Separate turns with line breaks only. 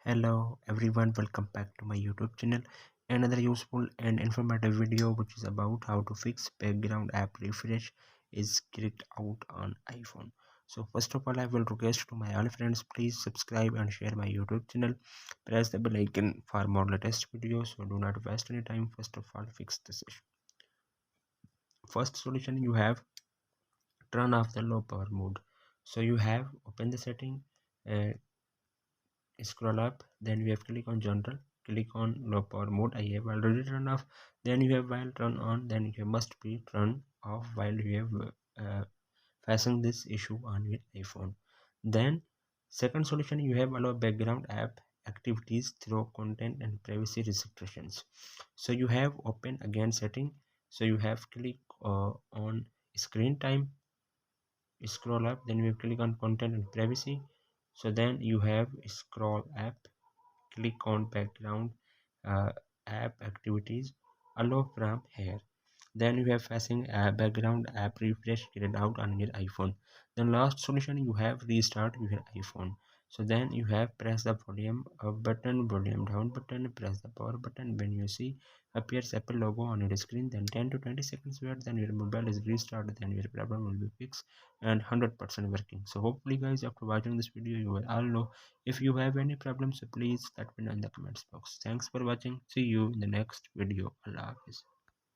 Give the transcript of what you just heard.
Hello everyone, welcome back to my YouTube channel. Another useful and informative video which is about how to fix background app refresh is kicked out on iPhone. So first of all, I will request to my all friends, please subscribe and share my YouTube channel. Press the bell icon for more latest videos. So do not waste any time. First of all, fix this issue. First solution you have, turn off the low power mode. So you have open the setting, uh, scroll up, then you have click on general, click on low power mode. I have already turned off. Then you have while turn on, then you must be turned off while you have facing this issue on your iPhone. Then second solution, you have allow background app activities through content and privacy restrictions. So you have open again setting, so you have click on screen time, scroll up, then you have click on content and privacy. So then you have scroll up, click on background uh, app activities, allow from here. Then you have facing background app refresh carried out on your iPhone. Then last solution, you have restart your iPhone. So then you have press the volume up button, volume down button, press the power button. When you see appears Apple logo on your screen, then 10 to 20 seconds wait, then your mobile is restarted, then your problem will be fixed and 100% working. So hopefully guys, after watching this video you will all know. If you have any problems, so please let me know in the comments box. Thanks for watching. See you in the next video. Allah Hafiz.